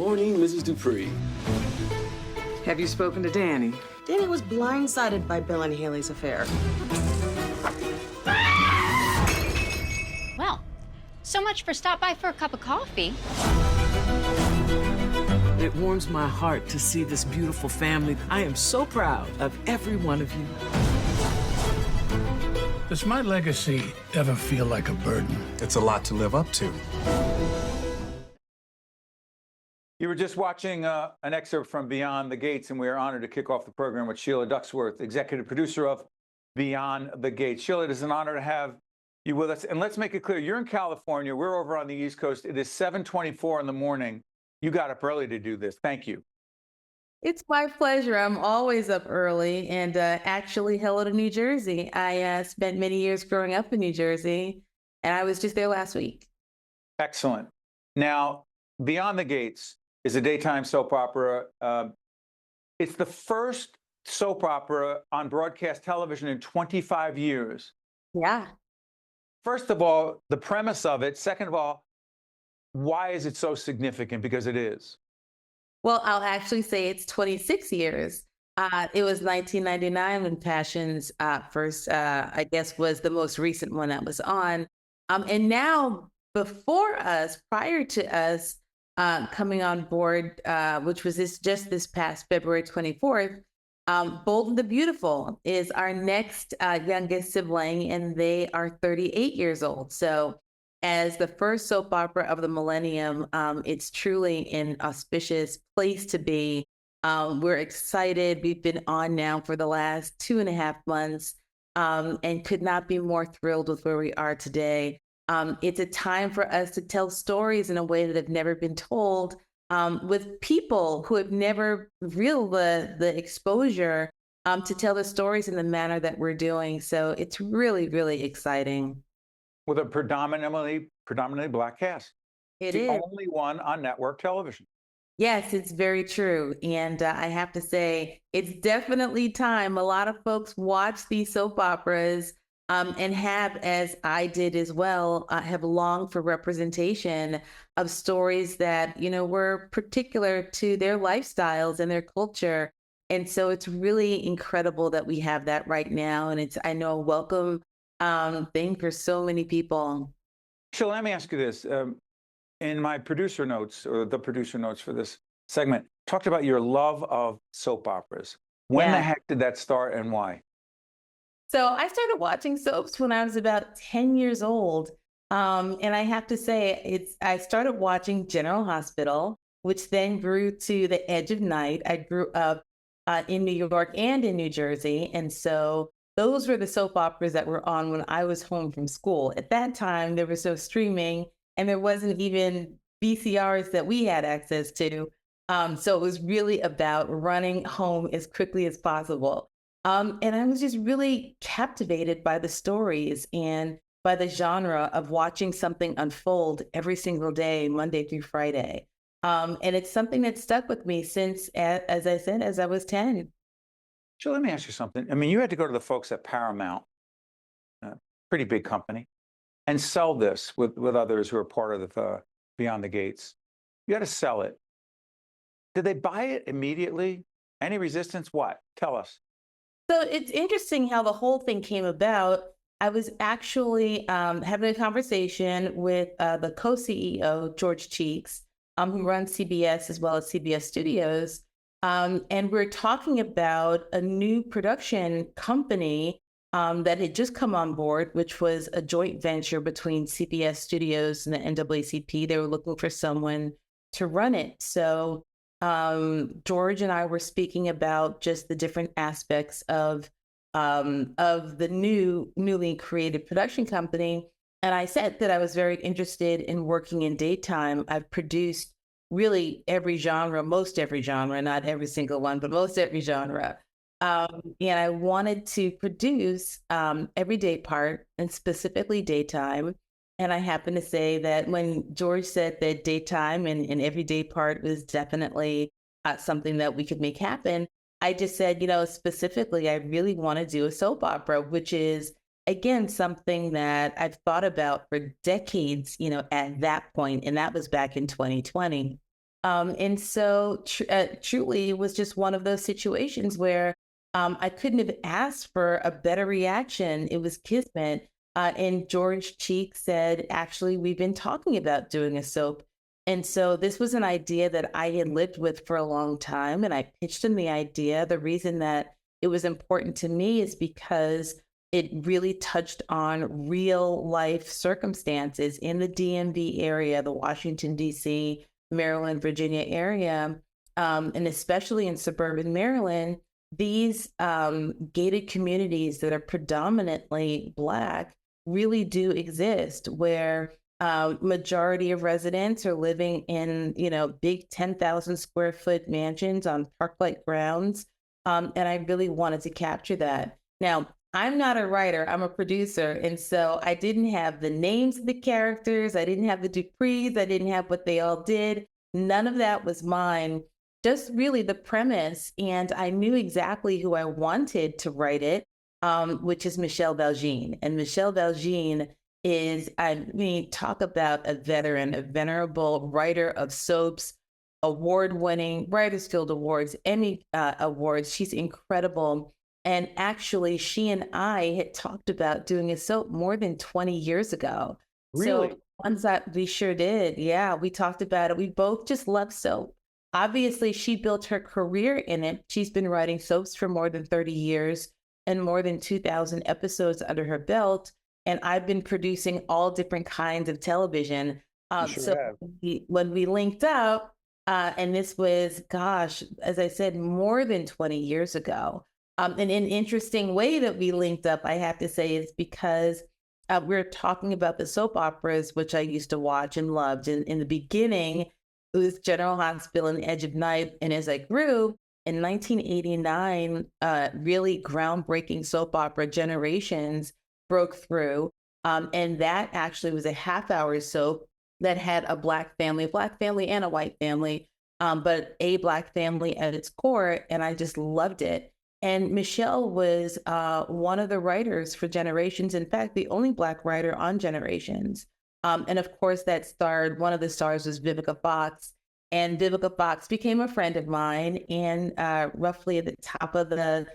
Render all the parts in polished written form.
morning, Mrs. Dupree. Have you spoken to Danny? Danny was blindsided by Bill and Haley's affair. Well, so much for stop by for a cup of coffee. It warms my heart to see this beautiful family. I am so proud of every one of you. Does my legacy ever feel like a burden? It's a lot to live up to. You were just watching an excerpt from Beyond the Gates, and we are honored to kick off the program with Sheila Ducksworth, executive producer of Beyond the Gates. Sheila, it is an honor to have you with us. And let's make it clear, you're in California. We're over on the East Coast. It is 7:24 in the morning. You got up early to do this. Thank you. It's my pleasure. I'm always up early, and actually, hello to New Jersey. I spent many years growing up in New Jersey, and I was just there last week. Excellent. Now, Beyond the Gates is a daytime soap opera. It's the first soap opera on broadcast television in 25 years. Yeah. First of all, the premise of it. Second of all, why is it so significant? Because it is. Well, I'll actually say it's 26 years. It was 1999 when Passions first, I guess, was the most recent one that was on. And now, before us, prior to us coming on board, which was just this past February 24th, Bold and the Beautiful is our next youngest sibling, and they are 38 years old. So as the first soap opera of the millennium, it's truly an auspicious place to be. We're excited. We've been on now for the last 2.5 months and could not be more thrilled with where we are today. It's a time for us to tell stories in a way that have never been told with people who have never real the exposure to tell the stories in the manner that we're doing. So it's really, really exciting. With a predominantly Black cast. It is is the only one on network television. Yes, it's very true. And I have to say, it's definitely time. A lot of folks watch these soap operas and have, as I did as well, have longed for representation of stories that, were particular to their lifestyles and their culture. And so it's really incredible that we have that right now. And it's, I know, a welcome thing for so many people. Sheila, let me ask you this. In my producer notes, or the producer notes for this segment, talked about your love of soap operas. When the heck did that start and why? So I started watching soaps when I was about 10 years old. And I have to say, I started watching General Hospital, which then grew to The Edge of Night. I grew up in New York and in New Jersey. And so those were the soap operas that were on when I was home from school. At that time, there was no streaming, and there wasn't even VCRs that we had access to. So it was really about running home as quickly as possible. And I was just really captivated by the stories and by the genre of watching something unfold every single day, Monday through Friday. And it's something that stuck with me since, as I said, as I was 10. So let me ask you something. I mean, you had to go to the folks at Paramount, a pretty big company, and sell this with others who are part of the Beyond the Gates. You had to sell it. Did they buy it immediately? Any resistance? What? Tell us. So it's interesting how the whole thing came about. I was actually having a conversation with the co-CEO, George Cheeks, who runs CBS as well as CBS Studios. And we're talking about a new production company that had just come on board, which was a joint venture between CBS Studios and the NAACP. They were looking for someone to run it. So George and I were speaking about just the different aspects of the newly created production company. And I said that I was very interested in working in daytime. I've produced really every genre, most every genre, not every single one, but most every genre. And I wanted to produce every day part, and specifically daytime. And I happen to say that when George said that daytime and everyday part was definitely something that we could make happen, I just said, specifically, I really want to do a soap opera, which is, again, something that I've thought about for decades, at that point, and that was back in 2020. And so truly, it was just one of those situations where I couldn't have asked for a better reaction. It was kismet. And George Cheek said, actually, we've been talking about doing a soap. And so this was an idea that I had lived with for a long time. And I pitched him the idea. The reason that it was important to me is because it really touched on real life circumstances in the DMV area, the Washington, D.C., Maryland, Virginia area, and especially in suburban Maryland, these gated communities that are predominantly Black really do exist, where majority of residents are living in, big 10,000 square foot mansions on park-like grounds. And I really wanted to capture that. Now, I'm not a writer, I'm a producer. And so I didn't have the names of the characters. I didn't have the Duprees. I didn't have what they all did. None of that was mine, just really the premise. And I knew exactly who I wanted to write it, which is Michelle Valjean. And Michelle Valjean is, talk about a veteran, a venerable writer of soaps, award-winning Writers Guild Awards, Emmy Awards. She's incredible. And actually, she and I had talked about doing a soap more than 20 years ago. Really? So ones that we sure did. Yeah, we talked about it. We both just love soap. Obviously, she built her career in it. She's been writing soaps for more than 30 years and more than 2,000 episodes under her belt. And I've been producing all different kinds of television. When we linked up, and this was, gosh, as I said, more than 20 years ago. And an interesting way that we linked up, I have to say, is because we're talking about the soap operas, which I used to watch and loved. And in the beginning, it was General Hospital and Edge of Night. And as I grew, in 1989, really groundbreaking soap opera Generations broke through. And that actually was a half-hour soap that had a Black family and a white family, but a Black family at its core. And I just loved it. And Michelle was one of the writers for Generations. In fact, the only Black writer on Generations. And of course, one of the stars was Vivica Fox. And Vivica Fox became a friend of mine. And roughly at the top of about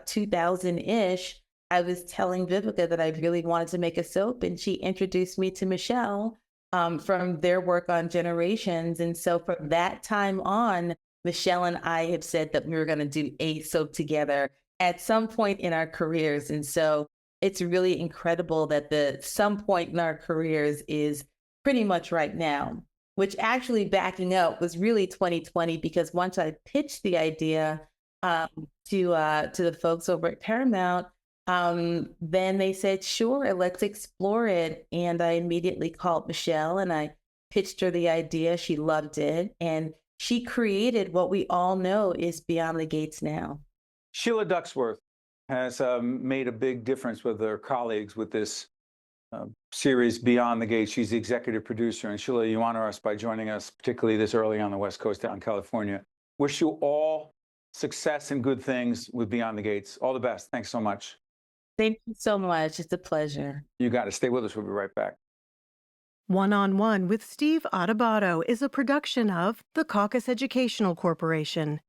2000-ish, I was telling Vivica that I really wanted to make a soap. And she introduced me to Michelle from their work on Generations. And so from that time on, Michelle and I have said that we were going to do a soap together at some point in our careers. And so it's really incredible that the some point in our careers is pretty much right now, which actually, backing up, was really 2020, because once I pitched the idea to the folks over at Paramount, then they said, sure, let's explore it. And I immediately called Michelle and I pitched her the idea. She loved it. And she created what we all know is Beyond the Gates now. Sheila Ducksworth has made a big difference with her colleagues with this series Beyond the Gates. She's the executive producer. And Sheila, you honor us by joining us, particularly this early on the West Coast out in California. Wish you all success and good things with Beyond the Gates. All the best. Thanks so much. Thank you so much. It's a pleasure. You got to stay with us. We'll be right back. One-on-One with Steve Adubato is a production of the Caucus Educational Corporation.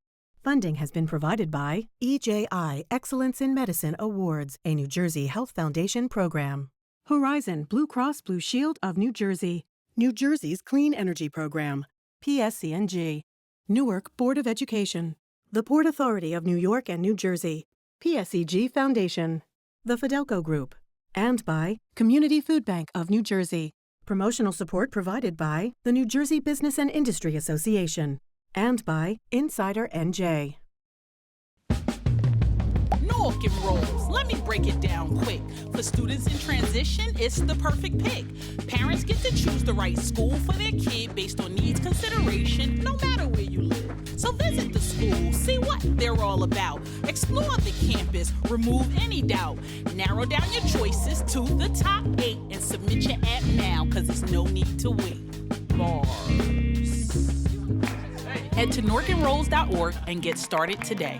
Funding has been provided by EJI Excellence in Medicine Awards, a New Jersey Health Foundation program. Horizon Blue Cross Blue Shield of New Jersey, New Jersey's Clean Energy Program, PSCNG, Newark Board of Education, the Port Authority of New York and New Jersey, PSEG Foundation, the Fidelco Group, and by Community Food Bank of New Jersey. Promotional support provided by the New Jersey Business and Industry Association and by Insider NJ. Nork and Rolls. Let me break it down quick. For students in transition, it's the perfect pick. Parents get to choose the right school for their kid based on needs consideration, no matter where you live. So visit the school, see what they're all about. Explore the campus, remove any doubt. Narrow down your choices to the top 8 and submit your app now, cause there's no need to wait. Bars. Head to norkandrolls.org and get started today.